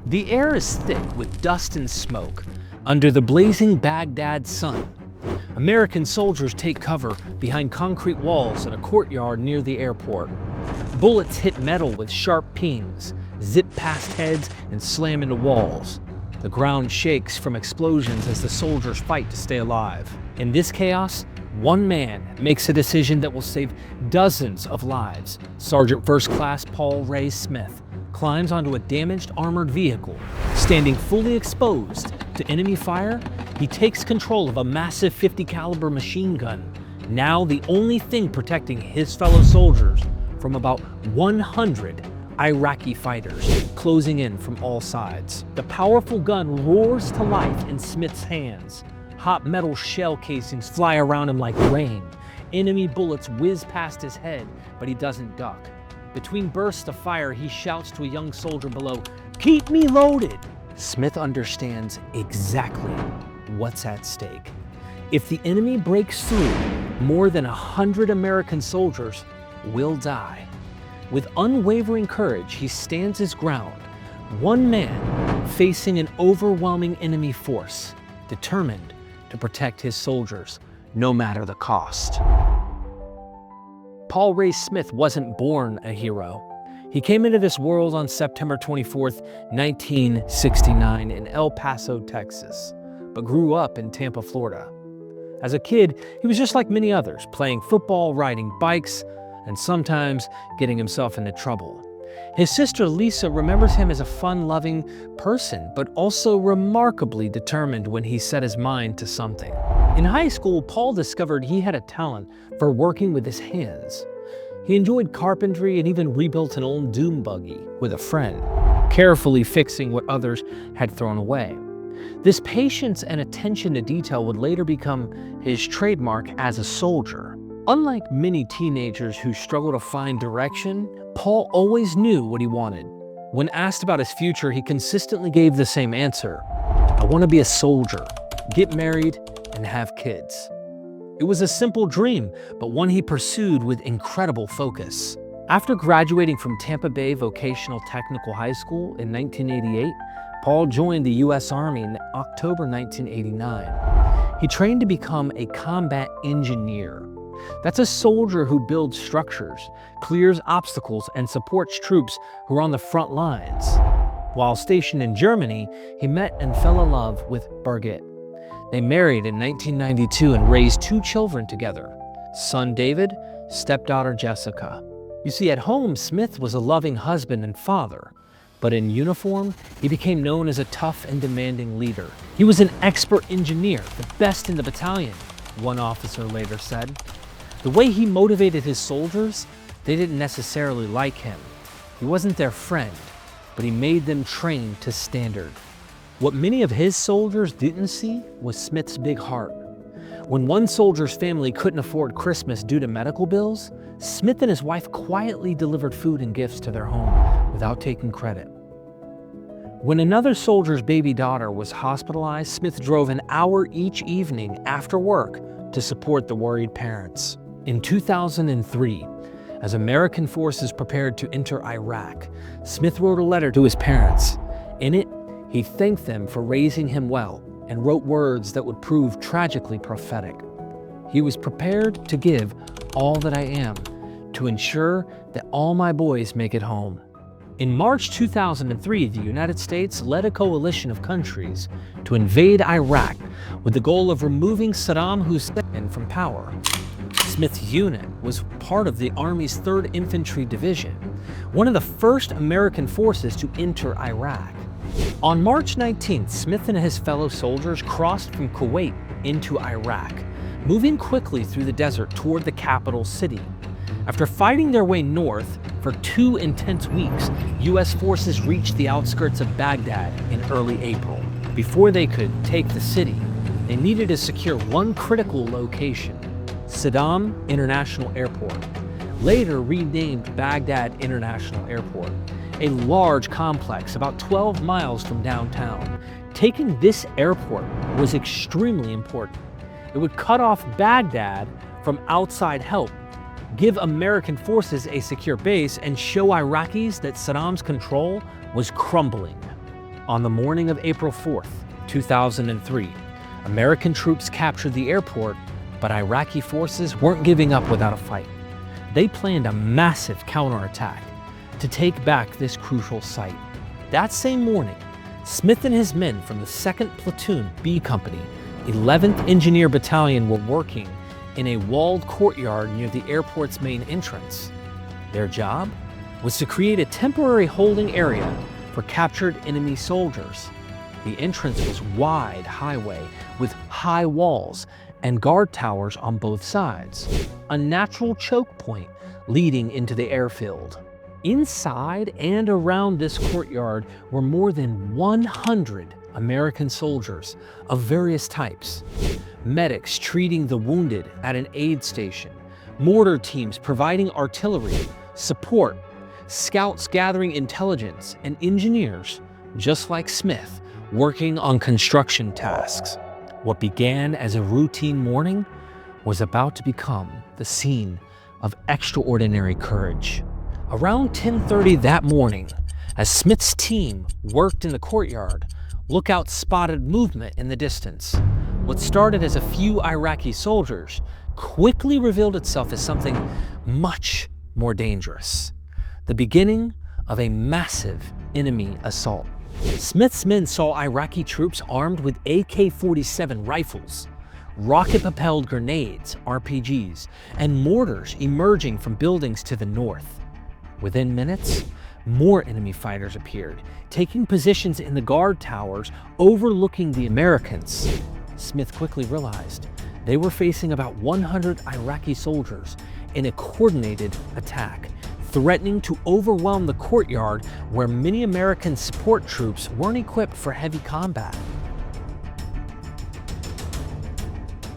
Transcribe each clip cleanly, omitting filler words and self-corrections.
The air is thick with dust and smoke under the blazing Baghdad sun. American soldiers take cover behind concrete walls in a courtyard near the airport. Bullets hit metal with sharp pings, zip past heads, and slam into walls. The ground shakes from explosions as the soldiers fight to stay alive. In this chaos, one man makes a decision that will save dozens of lives. Sergeant First Class Paul Ray Smith climbs onto a damaged armored vehicle. Standing fully exposed to enemy fire, he takes control of a massive .50 caliber machine gun, now the only thing protecting his fellow soldiers from about 100 Iraqi fighters closing in from all sides. The powerful gun roars to life in Smith's hands. Hot metal shell casings fly around him like rain. Enemy bullets whiz past his head, but he doesn't duck. Between bursts of fire, he shouts to a young soldier below, "Keep me loaded!" Smith understands exactly what's at stake. If the enemy breaks through, more than 100 American soldiers will die. With unwavering courage, he stands his ground, one man facing an overwhelming enemy force, determined to protect his soldiers, no matter the cost. Paul Ray Smith wasn't born a hero. He came into this world on September 24th, 1969 in El Paso, Texas, but grew up in Tampa, Florida. As a kid, he was just like many others, playing football, riding bikes, and sometimes getting himself into trouble. His sister Lisa remembers him as a fun-loving person, but also remarkably determined when he set his mind to something. In high school, Paul discovered he had a talent for working with his hands. He enjoyed carpentry and even rebuilt an old dune buggy with a friend, carefully fixing what others had thrown away. This patience and attention to detail would later become his trademark as a soldier. Unlike many teenagers who struggle to find direction, Paul always knew what he wanted. When asked about his future, he consistently gave the same answer: "I want to be a soldier, get married, and have kids." It was a simple dream, but one he pursued with incredible focus. After graduating from Tampa Bay Vocational Technical High School in 1988, Paul joined the U.S. Army in October 1989. He trained to become a combat engineer. That's a soldier who builds structures, clears obstacles, and supports troops who are on the front lines. While stationed in Germany, he met and fell in love with Birgit. They married in 1992 and raised 2 children together, son David, stepdaughter Jessica. You see, at home, Smith was a loving husband and father, but in uniform, he became known as a tough and demanding leader. He was an expert engineer, the best in the battalion, one officer later said. The way he motivated his soldiers, they didn't necessarily like him. He wasn't their friend, but he made them train to standard. What many of his soldiers didn't see was Smith's big heart. When one soldier's family couldn't afford Christmas due to medical bills, Smith and his wife quietly delivered food and gifts to their home without taking credit. When another soldier's baby daughter was hospitalized, Smith drove an hour each evening after work to support the worried parents. In 2003, as American forces prepared to enter Iraq, Smith wrote a letter to his parents. In it, he thanked them for raising him well and wrote words that would prove tragically prophetic. He was prepared to give all that I am to ensure that all my boys make it home. In March 2003, the United States led a coalition of countries to invade Iraq with the goal of removing Saddam Hussein from power. Smith's unit was part of the Army's 3rd Infantry Division, one of the first American forces to enter Iraq. On March 19th, Smith and his fellow soldiers crossed from Kuwait into Iraq, moving quickly through the desert toward the capital city. After fighting their way north for 2 intense weeks, U.S. forces reached the outskirts of Baghdad in early April. Before they could take the city, they needed to secure one critical location: Saddam International Airport, later renamed Baghdad International Airport, a large complex about 12 miles from downtown. Taking this airport was extremely important. It would cut off Baghdad from outside help, give American forces a secure base, and show Iraqis that Saddam's control was crumbling. On the morning of April 4th, 2003, American troops captured the airport, but Iraqi forces weren't giving up without a fight. They planned a massive counterattack to take back this crucial site. That same morning, Smith and his men from the 2nd Platoon B Company, 11th Engineer Battalion were working in a walled courtyard near the airport's main entrance. Their job was to create a temporary holding area for captured enemy soldiers. The entrance was a wide highway with high walls and guard towers on both sides, a natural choke point leading into the airfield. Inside and around this courtyard were more than 100 American soldiers of various types. Medics treating the wounded at an aid station, mortar teams providing artillery, support, scouts gathering intelligence, and engineers, just like Smith, working on construction tasks. What began as a routine morning was about to become the scene of extraordinary courage. Around 10:30 that morning, as Smith's team worked in the courtyard, lookouts spotted movement in the distance. What started as a few Iraqi soldiers quickly revealed itself as something much more dangerous. The beginning of a massive enemy assault. Smith's men saw Iraqi troops armed with AK-47 rifles, rocket-propelled grenades, RPGs, and mortars emerging from buildings to the north. Within minutes, more enemy fighters appeared, taking positions in the guard towers overlooking the Americans. Smith quickly realized they were facing about 100 Iraqi soldiers in a coordinated attack, threatening to overwhelm the courtyard where many American support troops weren't equipped for heavy combat.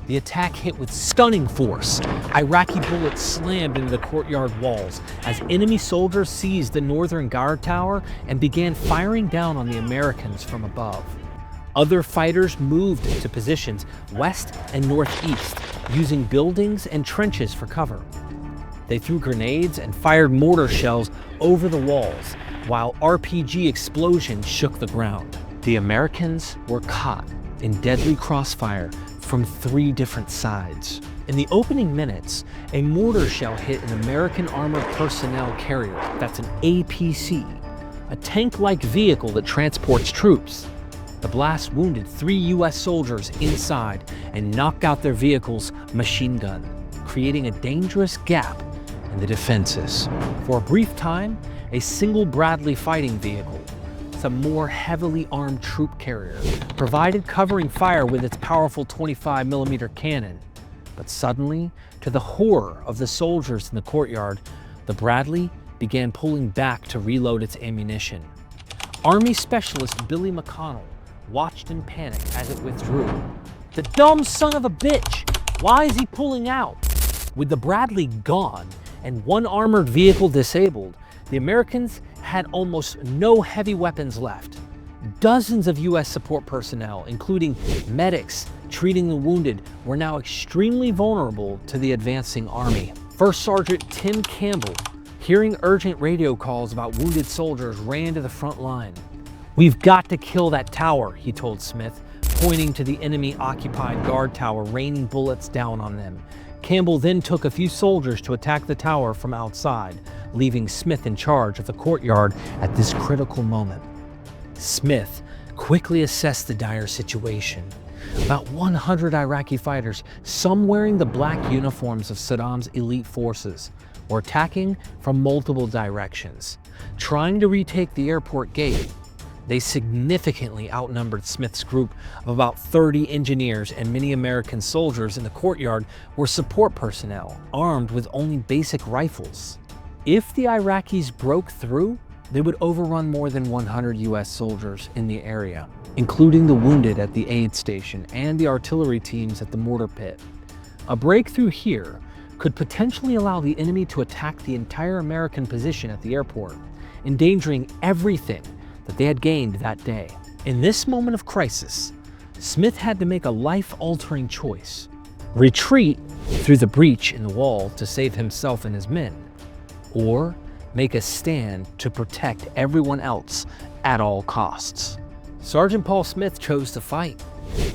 The attack hit with stunning force. Iraqi bullets slammed into the courtyard walls as enemy soldiers seized the northern guard tower and began firing down on the Americans from above. Other fighters moved to positions west and northeast, using buildings and trenches for cover. They threw grenades and fired mortar shells over the walls, while RPG explosions shook the ground. The Americans were caught in deadly crossfire from 3 different sides. In the opening minutes, a mortar shell hit an American Armored Personnel Carrier, that's an APC, a tank-like vehicle that transports troops. The blast wounded 3 U.S. soldiers inside and knocked out their vehicle's machine gun, creating a dangerous gap in the defenses. For a brief time, a single Bradley fighting vehicle, a more heavily armed troop carrier, provided covering fire with its powerful 25mm cannon. But suddenly, to the horror of the soldiers in the courtyard, the Bradley began pulling back to reload its ammunition. Army Specialist Billy McConnell watched in panic as it withdrew. "The dumb son of a bitch! Why is he pulling out?" With the Bradley gone and 1 armored vehicle disabled, the Americans had almost no heavy weapons left. Dozens of U.S. support personnel, including medics treating the wounded, were now extremely vulnerable to the advancing army. First Sergeant Tim Campbell, hearing urgent radio calls about wounded soldiers, ran to the front line. "We've got to kill that tower," he told Smith, pointing to the enemy-occupied guard tower, raining bullets down on them. Campbell then took a few soldiers to attack the tower from outside, leaving Smith in charge of the courtyard at this critical moment. Smith quickly assessed the dire situation. About 100 Iraqi fighters, some wearing the black uniforms of Saddam's elite forces, were attacking from multiple directions, trying to retake the airport gate. They significantly outnumbered Smith's group of about 30 engineers, and many American soldiers in the courtyard were support personnel, armed with only basic rifles. If the Iraqis broke through, they would overrun more than 100 U.S. soldiers in the area, including the wounded at the aid station and the artillery teams at the mortar pit. A breakthrough here could potentially allow the enemy to attack the entire American position at the airport, endangering everything that they had gained that day. In this moment of crisis, Smith had to make a life-altering choice: retreat through the breach in the wall to save himself and his men, or make a stand to protect everyone else at all costs. Sergeant Paul Smith chose to fight.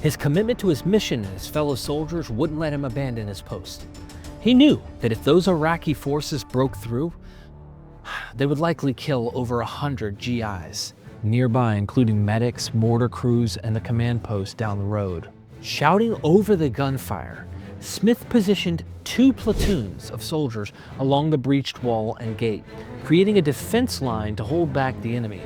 His commitment to his mission and his fellow soldiers wouldn't let him abandon his post. He knew that if those Iraqi forces broke through, they would likely kill over 100 GIs nearby, including medics, mortar crews, and the command post down the road. Shouting over the gunfire, Smith positioned 2 platoons of soldiers along the breached wall and gate, creating a defense line to hold back the enemy.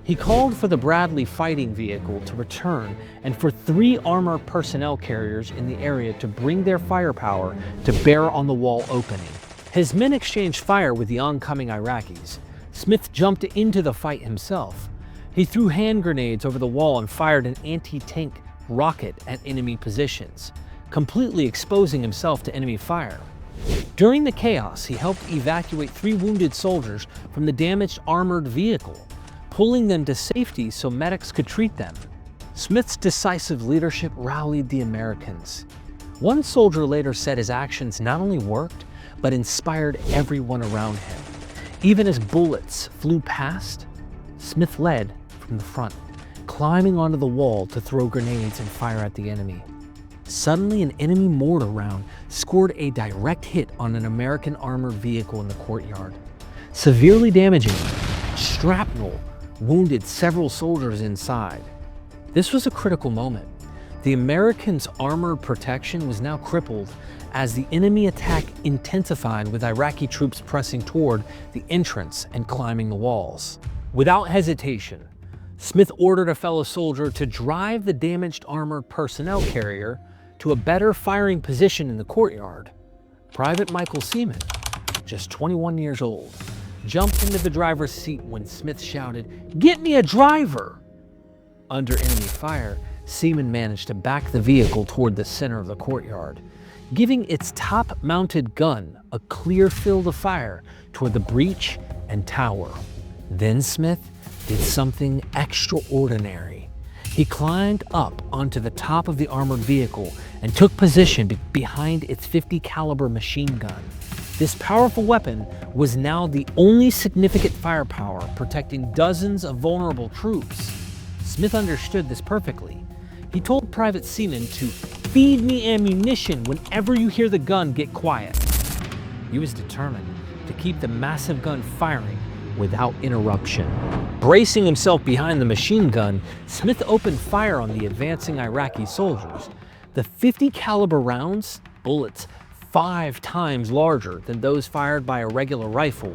He called for the Bradley fighting vehicle to return and for 3 armored personnel carriers in the area to bring their firepower to bear on the wall opening. His men exchanged fire with the oncoming Iraqis. Smith jumped into the fight himself. He threw hand grenades over the wall and fired an anti-tank rocket at enemy positions, completely exposing himself to enemy fire. During the chaos, he helped evacuate 3 wounded soldiers from the damaged armored vehicle, pulling them to safety so medics could treat them. Smith's decisive leadership rallied the Americans. One soldier later said his actions not only worked, but inspired everyone around him. Even as bullets flew past, Smith led from the front, climbing onto the wall to throw grenades and fire at the enemy. Suddenly, an enemy mortar round scored a direct hit on an American armored vehicle in the courtyard, severely damaging it. Shrapnel wounded several soldiers inside. This was a critical moment. The Americans' armored protection was now crippled as the enemy attack intensified, with Iraqi troops pressing toward the entrance and climbing the walls. Without hesitation, Smith ordered a fellow soldier to drive the damaged armored personnel carrier to a better firing position in the courtyard. Private Michael Seaman, just 21 years old, jumped into the driver's seat when Smith shouted, "Get me a driver!" Under enemy fire, Seaman managed to back the vehicle toward the center of the courtyard, giving its top-mounted gun a clear field of fire toward the breach and tower. Then Smith did something extraordinary. He climbed up onto the top of the armored vehicle and took position behind its .50 caliber machine gun. This powerful weapon was now the only significant firepower protecting dozens of vulnerable troops. Smith understood this perfectly. He told Private Seaman to feed me ammunition whenever you hear the gun get quiet. He was determined to keep the massive gun firing without interruption. Bracing himself behind the machine gun, Smith opened fire on the advancing Iraqi soldiers. The .50 caliber rounds, bullets 5 times larger than those fired by a regular rifle,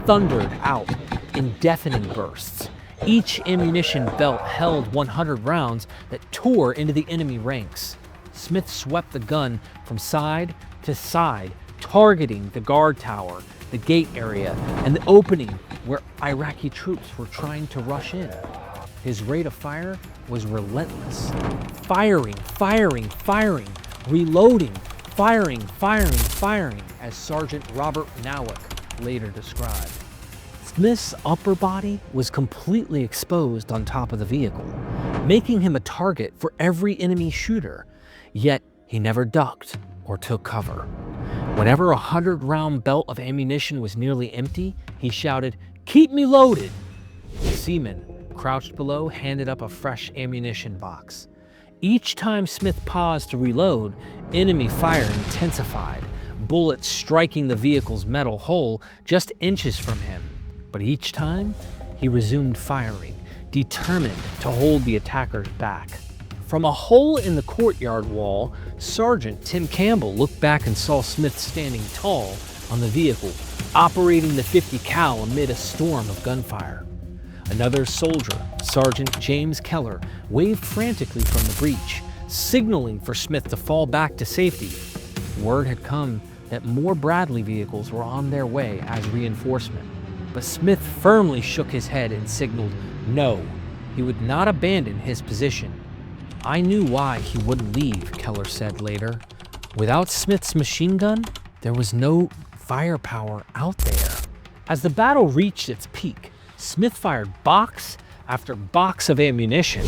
thundered out in deafening bursts. Each ammunition belt held 100 rounds that tore into the enemy ranks. Smith swept the gun from side to side, targeting the guard tower, the gate area, and the opening where Iraqi troops were trying to rush in. His rate of fire was relentless. Firing, firing, firing, reloading, firing, firing, firing, as Sergeant Robert Nowick later described. Smith's upper body was completely exposed on top of the vehicle, making him a target for every enemy shooter, yet he never ducked or took cover. Whenever a 100-round belt of ammunition was nearly empty, he shouted, "Keep me loaded!" Seaman, crouched below, handed up a fresh ammunition box. Each time Smith paused to reload, enemy fire intensified, bullets striking the vehicle's metal hull just inches from him. But each time, he resumed firing, determined to hold the attackers back. From a hole in the courtyard wall, Sergeant Tim Campbell looked back and saw Smith standing tall on the vehicle, operating the .50 cal amid a storm of gunfire. Another soldier, Sergeant James Keller, waved frantically from the breach, signaling for Smith to fall back to safety. Word had come that more Bradley vehicles were on their way as reinforcement, but Smith firmly shook his head and signaled no. He would not abandon his position. "I knew why he wouldn't leave," Keller said later. Without Smith's machine gun, there was no firepower out there. As the battle reached its peak, Smith fired box after box of ammunition.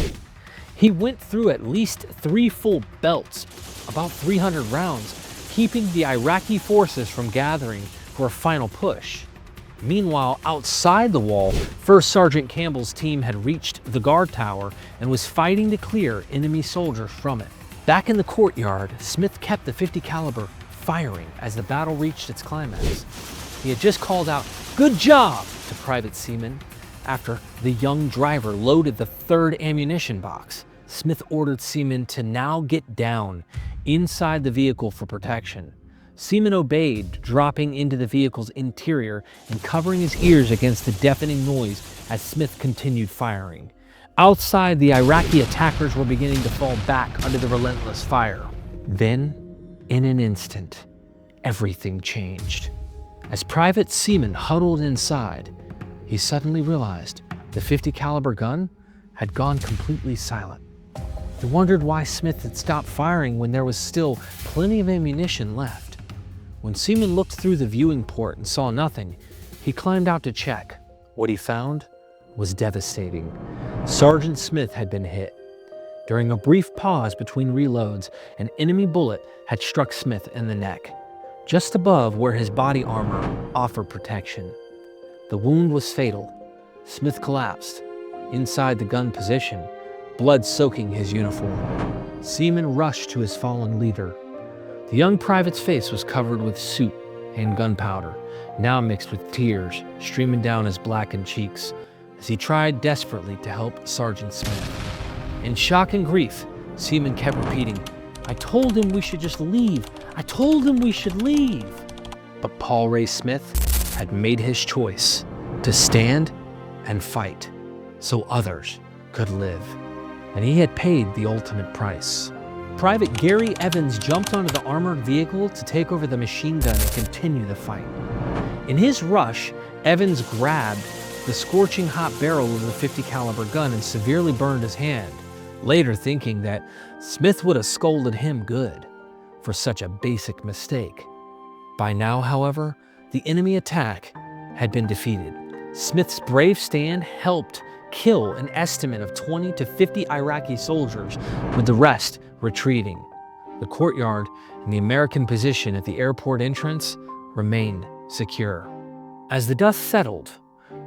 He went through at least 3 full belts, about 300 rounds, keeping the Iraqi forces from gathering for a final push. Meanwhile, outside the wall, First Sergeant Campbell's team had reached the guard tower and was fighting to clear enemy soldiers from it. Back in the courtyard, Smith kept the .50 caliber firing as the battle reached its climax. He had just called out, "Good job!" to Private Seaman. After the young driver loaded the third ammunition box, Smith ordered Seaman to now get down inside the vehicle for protection. Seaman obeyed, dropping into the vehicle's interior and covering his ears against the deafening noise as Smith continued firing. Outside, the Iraqi attackers were beginning to fall back under the relentless fire. Then, in an instant, everything changed. As Private Seaman huddled inside, he suddenly realized the .50 caliber gun had gone completely silent. He wondered why Smith had stopped firing when there was still plenty of ammunition left. When Seaman looked through the viewing port and saw nothing, he climbed out to check. What he found was devastating. Sergeant Smith had been hit. During a brief pause between reloads, an enemy bullet had struck Smith in the neck, just above where his body armor offered protection. The wound was fatal. Smith collapsed inside the gun position, blood soaking his uniform. Seaman rushed to his fallen leader. The young private's face was covered with soot and gunpowder, now mixed with tears streaming down his blackened cheeks as he tried desperately to help Sergeant Smith. In shock and grief, Seaman kept repeating, "I told him we should just leave. I told him we should leave." But Paul Ray Smith had made his choice to stand and fight so others could live. And he had paid the ultimate price. Private Gary Evans jumped onto the armored vehicle to take over the machine gun and continue the fight. In his rush, Evans grabbed the scorching hot barrel of the .50 caliber gun and severely burned his hand, later thinking that Smith would have scolded him good for such a basic mistake. By now, however, the enemy attack had been defeated. Smith's brave stand helped kill an estimate of 20 to 50 Iraqi soldiers, with the rest retreating. The courtyard and the American position at the airport entrance remained secure. As the dust settled,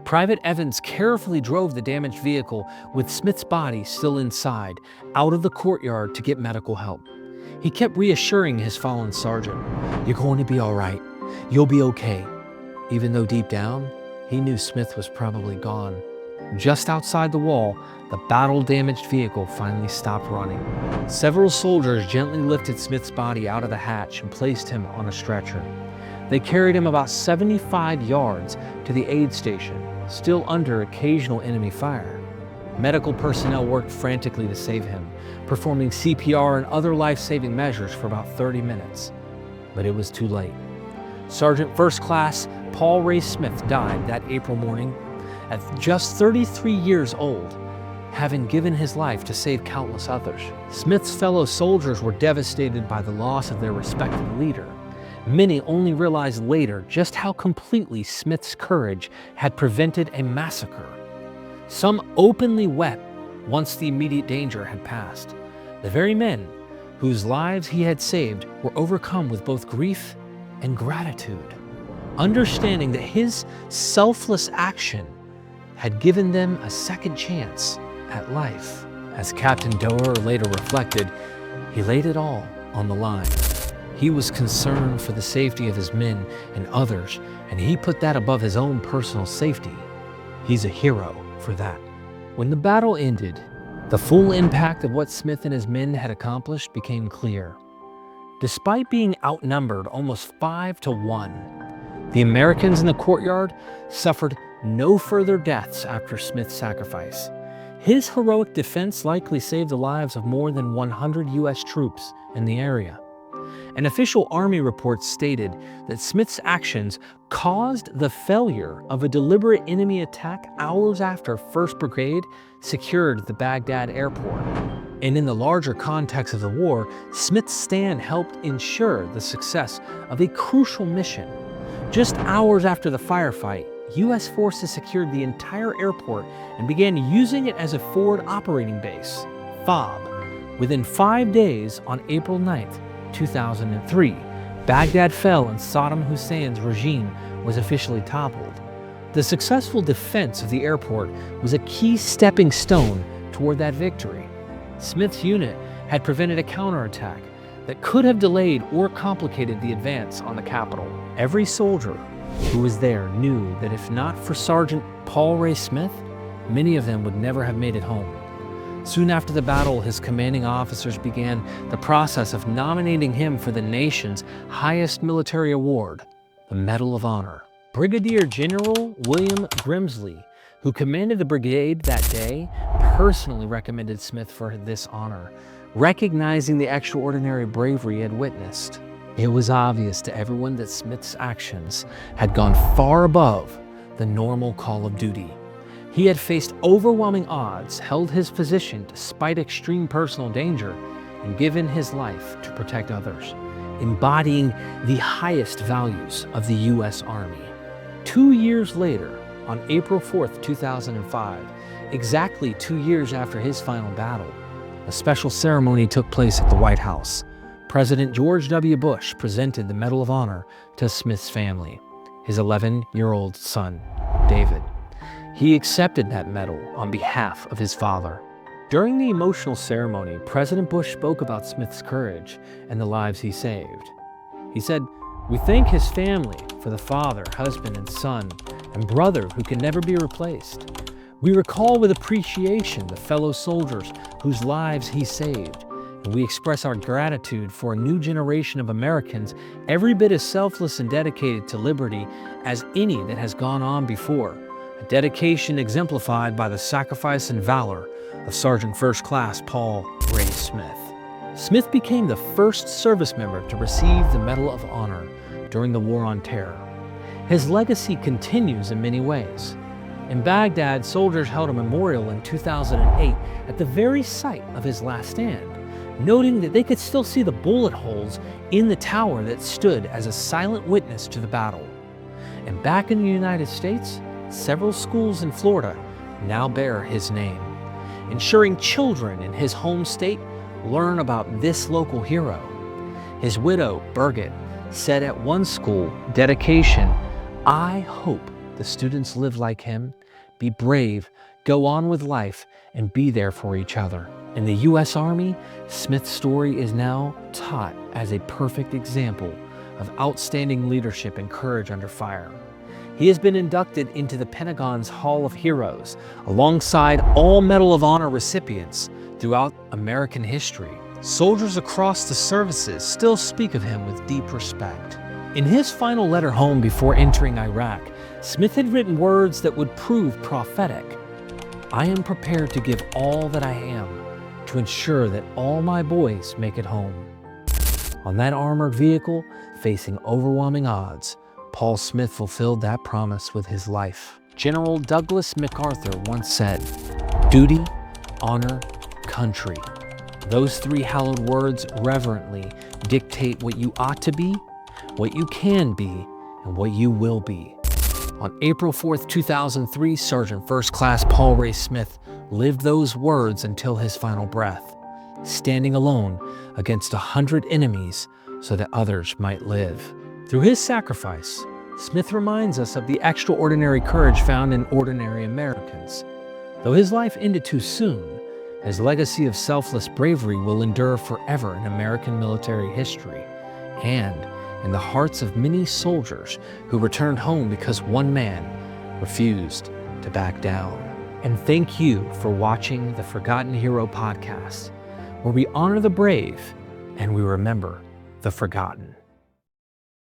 Private Evans carefully drove the damaged vehicle with Smith's body still inside, out of the courtyard to get medical help. He kept reassuring his fallen sergeant, "You're going to be all right. You'll be okay," even though deep down, he knew Smith was probably gone. Just outside the wall, the battle-damaged vehicle finally stopped running. Several soldiers gently lifted Smith's body out of the hatch and placed him on a stretcher. They carried him about 75 yards to the aid station, still under occasional enemy fire. Medical personnel worked frantically to save him, performing CPR and other life-saving measures for about 30 minutes. But it was too late. Sergeant First Class Paul Ray Smith died that April morning at just 33 years old, having given his life to save countless others. Smith's fellow soldiers were devastated by the loss of their respected leader. Many only realized later just how completely Smith's courage had prevented a massacre. Some openly wept once the immediate danger had passed. The very men whose lives he had saved were overcome with both grief and gratitude, understanding that his selfless action had given them a second chance at life. As Captain Doer later reflected, he laid it all on the line. He was concerned for the safety of his men and others, and he put that above his own personal safety. He's a hero for that. When the battle ended, the full impact of what Smith and his men had accomplished became clear. Despite being outnumbered almost 5 to 1, the Americans in the courtyard suffered no further deaths after Smith's sacrifice. His heroic defense likely saved the lives of more than 100 U.S. troops in the area. An official Army report stated that Smith's actions caused the failure of a deliberate enemy attack hours after 1st Brigade secured the Baghdad Airport. And in the larger context of the war, Smith's stand helped ensure the success of a crucial mission. Just hours after the firefight, U.S. forces secured the entire airport and began using it as a forward operating base, FOB. Within 5 days, on April 9th, 2003, Baghdad fell and Saddam Hussein's regime was officially toppled. The successful defense of the airport was a key stepping stone toward that victory. Smith's unit had prevented a counterattack that could have delayed or complicated the advance on the capital. Every soldier who was there knew that if not for Sergeant Paul Ray Smith, many of them would never have made it home. Soon after the battle, his commanding officers began the process of nominating him for the nation's highest military award, the Medal of Honor. Brigadier General William Grimsley, who commanded the brigade that day, personally recommended Smith for this honor, recognizing the extraordinary bravery he had witnessed. It was obvious to everyone that Smith's actions had gone far above the normal call of duty. He had faced overwhelming odds, held his position despite extreme personal danger, and given his life to protect others, embodying the highest values of the U.S. Army. 2 years later, on April 4th, 2005, exactly 2 years after his final battle, a special ceremony took place at the White House. President George W. Bush presented the Medal of Honor to Smith's family, his 11-year-old son, David. He accepted that medal on behalf of his father. During the emotional ceremony, President Bush spoke about Smith's courage and the lives he saved. He said, "We thank his family for the father, husband, and son, and brother who can never be replaced. We recall with appreciation the fellow soldiers whose lives he saved, and we express our gratitude for a new generation of Americans every bit as selfless and dedicated to liberty as any that has gone on before, a dedication exemplified by the sacrifice and valor of Sergeant First Class Paul Ray Smith." Smith became the first service member to receive the Medal of Honor during the War on Terror. His legacy continues in many ways. In Baghdad, soldiers held a memorial in 2008 at the very site of his last stand, noting that they could still see the bullet holes in the tower that stood as a silent witness to the battle. And back in the United States, several schools in Florida now bear his name, ensuring children in his home state learn about this local hero. His widow, Birgit, said at one school dedication, "I hope the students live like him, be brave, go on with life, and be there for each other." In the U.S. Army, Smith's story is now taught as a perfect example of outstanding leadership and courage under fire. He has been inducted into the Pentagon's Hall of Heroes alongside all Medal of Honor recipients throughout American history. Soldiers across the services still speak of him with deep respect. In his final letter home before entering Iraq, Smith had written words that would prove prophetic. "I am prepared to give all that I am to ensure that all my boys make it home." On that armored vehicle, facing overwhelming odds, Paul Smith fulfilled that promise with his life. General Douglas MacArthur once said, "Duty, honor, country. Those three hallowed words reverently dictate what you ought to be, what you can be, and what you will be." On April 4th, 2003, Sergeant First Class Paul Ray Smith lived those words until his final breath, standing alone against 100 enemies so that others might live. Through his sacrifice, Smith reminds us of the extraordinary courage found in ordinary Americans. Though his life ended too soon, his legacy of selfless bravery will endure forever in American military history and in the hearts of many soldiers who returned home because one man refused to back down. And thank you for watching the Forgotten Hero podcast, where we honor the brave and we remember the forgotten.